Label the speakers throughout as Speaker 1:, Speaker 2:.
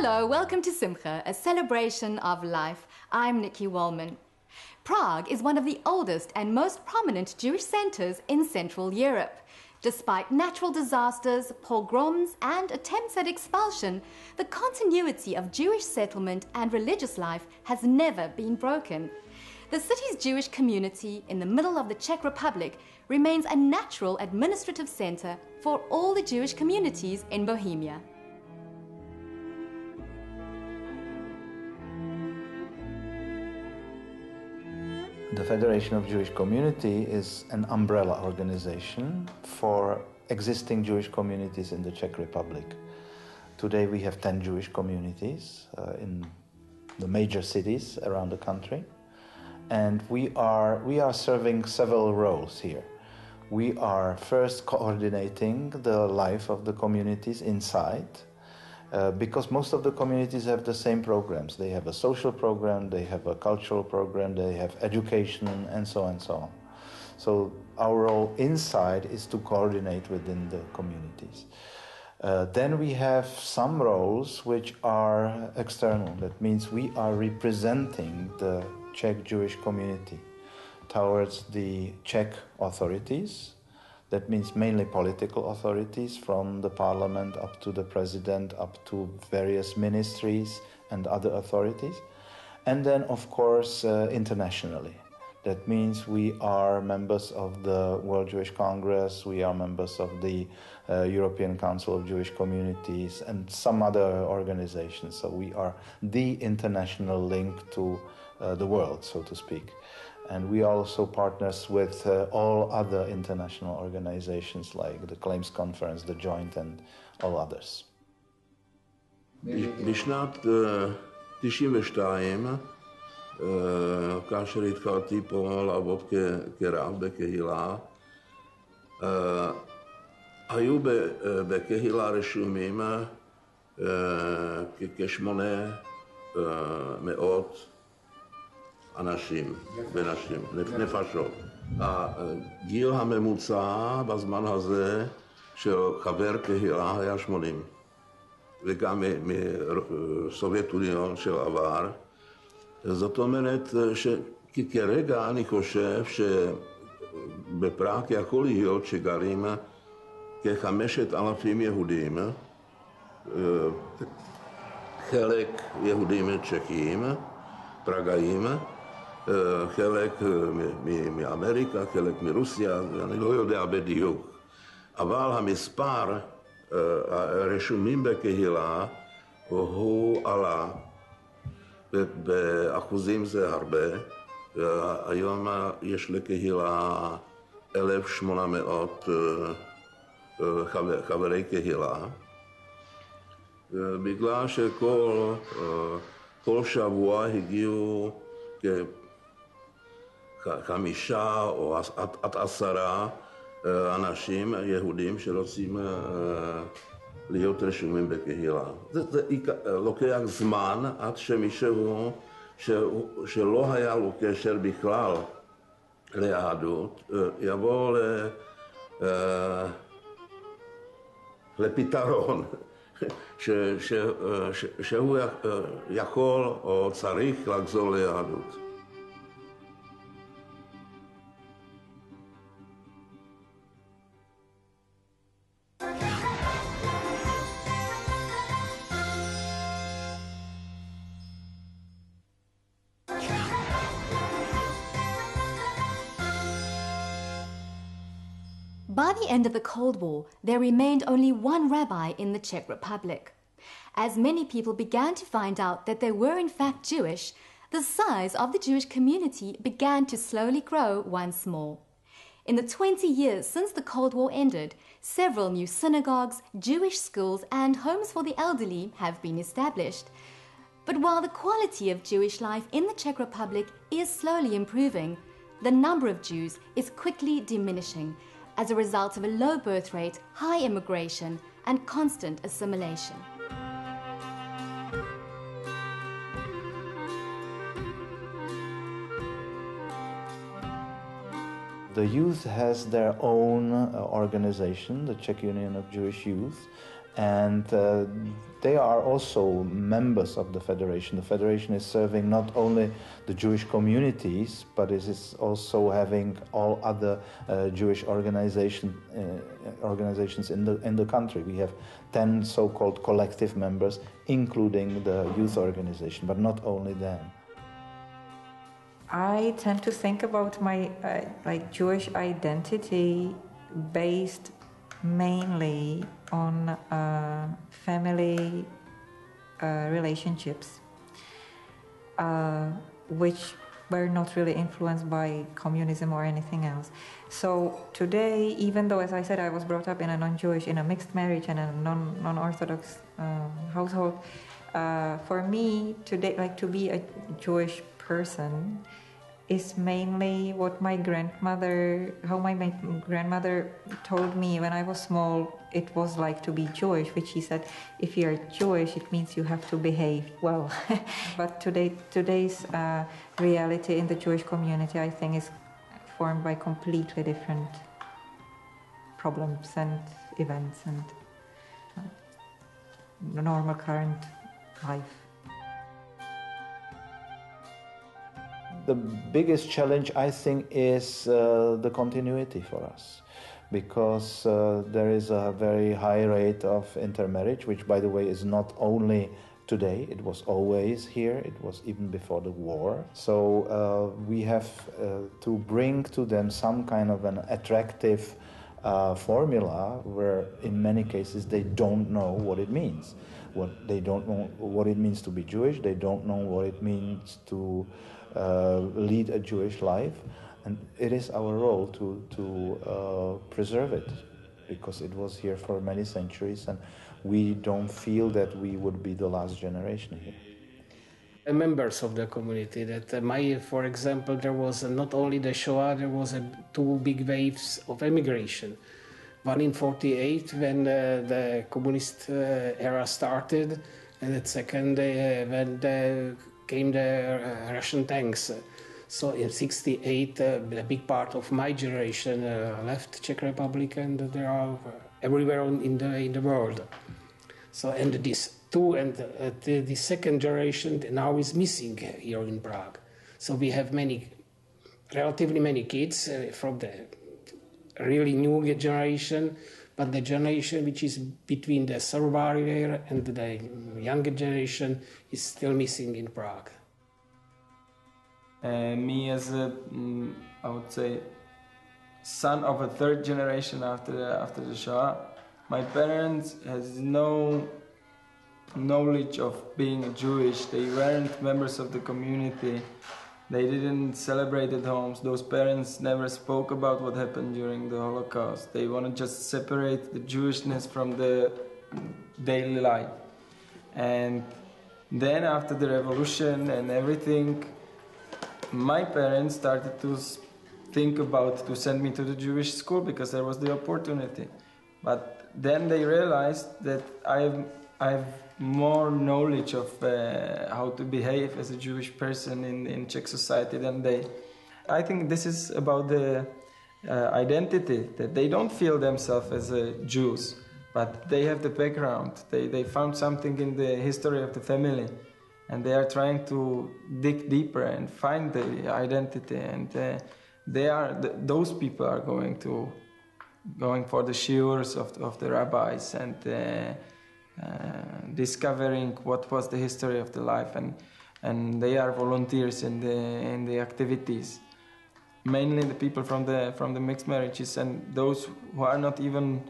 Speaker 1: Hello, welcome to Simcha, a celebration of life. I'm Nikki Wallman. Prague is one of the oldest and most prominent Jewish centers in Central Europe. Despite natural disasters, pogroms, and attempts at expulsion, the continuity of Jewish settlement and religious life has never been broken. The city's Jewish community in the middle of the Czech Republic remains a natural administrative center for all the Jewish communities in Bohemia.
Speaker 2: The Federation of Jewish Community is an umbrella organization for existing Jewish communities in the Czech Republic. Today we have 10 Jewish communities in the major cities around the country, and we are serving several roles here. We are first coordinating the life of the communities inside, because most of the communities have the same programs. They have a social program, they have a cultural program, they have education, and so on and so on. So our role inside is to coordinate within the communities. Then we have some roles which are external. That means we are representing the Czech Jewish community towards the Czech authorities. That means mainly political authorities, from the parliament up to the president, up to various ministries and other authorities. And then, of course, internationally. That means we are members of the World Jewish Congress, we are members of the European Council of Jewish Communities and some other organizations. So we are the international link to the world, so to speak. And we are also partners with all other international organizations like the Claims Conference, the Joint, and all others.
Speaker 3: בשנת 92 כאשר התחלתי פה לעבוד כרב בקהילה, היו בקהילה רשומים כ800 אנשים ונשים, נפשות. הגיל הממוצע בזמן הזה של חבר קהילה היה 80, וגם מסובייט אוניון של עבר. זאת אומרת שכרגע אני חושב שבפראג יכול להיות שגרים כ5,000 יהודים, חלק יהודים צ'כים, פראגאים, חלק מאמריקה, חלק מרוסיה, אני לא יודע בדיוק. אבל המספר הרשומים בקהילה הוא עלה, באחוזים זה הרבה. היום יש לקהילה 1,800 חברי קהילה, בגלל כל שבוע הגיעו כ5 או עד 10 אנשים יהודים שרוצים להיות רשומים בקהילה. זה לוקח זמן עד שמישהו שלא היה לו קשר בכלל ליהדות יבוא לפתרון. שהוא יכול או צריך לחזור ליהדות.
Speaker 1: By the end of the Cold War, there remained only one rabbi in the Czech Republic. As many people began to find out that they were in fact Jewish, the size of the Jewish community began to slowly grow once more. In the 20 years since the Cold War ended, several new synagogues, Jewish schools, and homes for the elderly have been established. But while the quality of Jewish life in the Czech Republic is slowly improving, the number of Jews is quickly diminishing as a result of a low birth rate, high immigration, and constant assimilation.
Speaker 2: The youth has their own organization, the Czech Union of Jewish Youth, And they are also members of the Federation. The Federation is serving not only the Jewish communities, but it is also having all other Jewish organizations in the country. We have 10 so-called collective members, including the youth organization, but not only them.
Speaker 4: I tend to think about my Jewish identity based mainly on family relationships, which were not really influenced by communism or anything else. So today, even though, as I said, I was brought up in a non-Jewish, in a mixed marriage and a non-Orthodox household, for me today, to be a Jewish person is mainly what my grandmother told me when I was small it was like to be Jewish, which she said, if you're Jewish, it means you have to behave well. But today's reality in the Jewish community, I think, is formed by completely different problems and events and the normal current life.
Speaker 2: The biggest challenge, I think, is the continuity for us, because there is a very high rate of intermarriage, which, by the way, is not only today, it was always here, it was even before the war. So we have to bring to them some kind of an attractive formula where in many cases they don't know what it means. They don't know what it means to be Jewish, they don't know what it means to lead a Jewish life, and it is our role to preserve it, because it was here for many centuries and we don't feel that we would be the last generation here.
Speaker 5: Members of the community, for example, there was not only the Shoah, there was two big waves of emigration. One in 1948 when the communist era started, and the second when came the Russian tanks. So in 1968, a big part of my generation left Czech Republic, and they are everywhere in the world. So, and this two and the second generation now is missing here in Prague. So we have relatively many kids from the really new generation, but the generation which is between the survivor and the younger generation is still missing in Prague.
Speaker 6: Me as I would say, son of a third generation after the Shoah, my parents has no knowledge of being Jewish. They weren't members of the community. They didn't celebrate at homes. Those parents never spoke about what happened during the Holocaust. They want to just separate the Jewishness from the daily life. And then after the revolution and everything, my parents started to think about to send me to the Jewish school because there was the opportunity. But then they realized that I have more knowledge of how to behave as a Jewish person in Czech society than they. I think this is about the identity, that they don't feel themselves as Jews, but they have the background. They found something in the history of the family, and they are trying to dig deeper and find the identity. And those people are going for the shiurs of the rabbis and discovering what was the history of the life, and they are volunteers in the activities. Mainly the people from the mixed marriages and those who are not even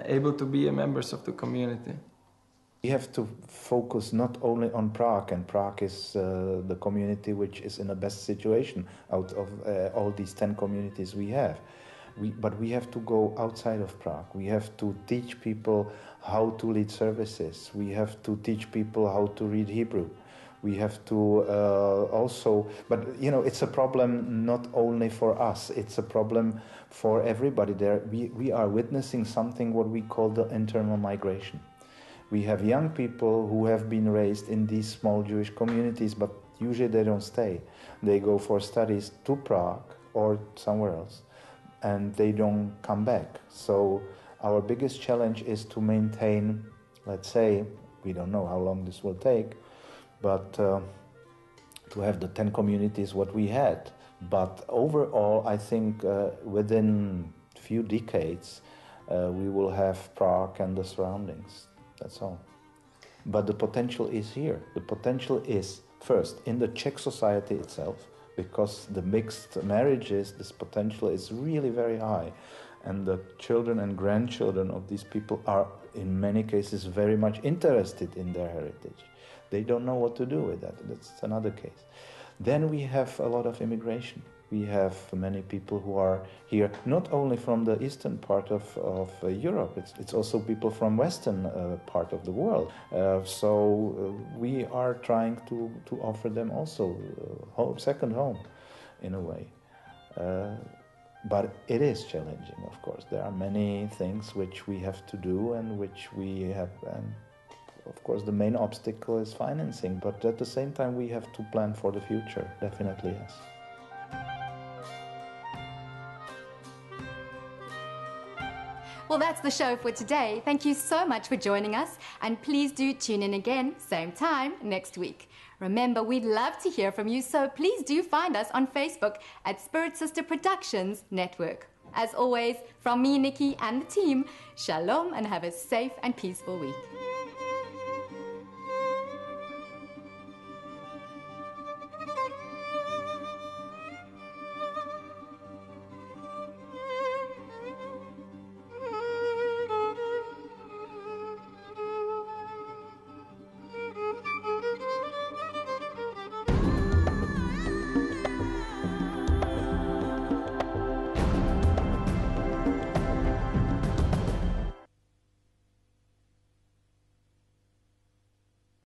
Speaker 6: able to be members of the community.
Speaker 2: We have to focus not only on Prague, and Prague is the community which is in the best situation out of all these 10 communities we have. But we have to go outside of Prague. We have to teach people how to lead services. We have to teach people how to read Hebrew. We have to also, but it's a problem not only for us, it's a problem for everybody there. We are witnessing something what we call the internal migration. We have young people who have been raised in these small Jewish communities, but usually they don't stay. They go for studies to Prague or somewhere else, and they don't come back. So Our biggest challenge is to maintain, let's say, we don't know how long this will take, but to have the 10 communities what we had. But overall, I think within a few decades, we will have Prague and the surroundings. That's all. But the potential is here. The potential is, first, in the Czech society itself, because the mixed marriages, this potential is really very high. And the children and grandchildren of these people are, in many cases, very much interested in their heritage. They don't know what to do with that. That's another case. Then we have a lot of immigration. We have many people who are here, not only from the eastern part of Europe, it's also people from western part of the world. So we are trying to offer them also second home, in a way. But it is challenging, of course. There are many things which we have to do and which we have... Of course, the main obstacle is financing, but at the same time, we have to plan for the future. Definitely, yes.
Speaker 1: Well, that's the show for today. Thank you so much for joining us, and please do tune in again, same time, next week. Remember, we'd love to hear from you, so please do find us on Facebook at Spirit Sister Productions Network. As always, from me, Nikki, and the team, shalom and have a safe and peaceful week.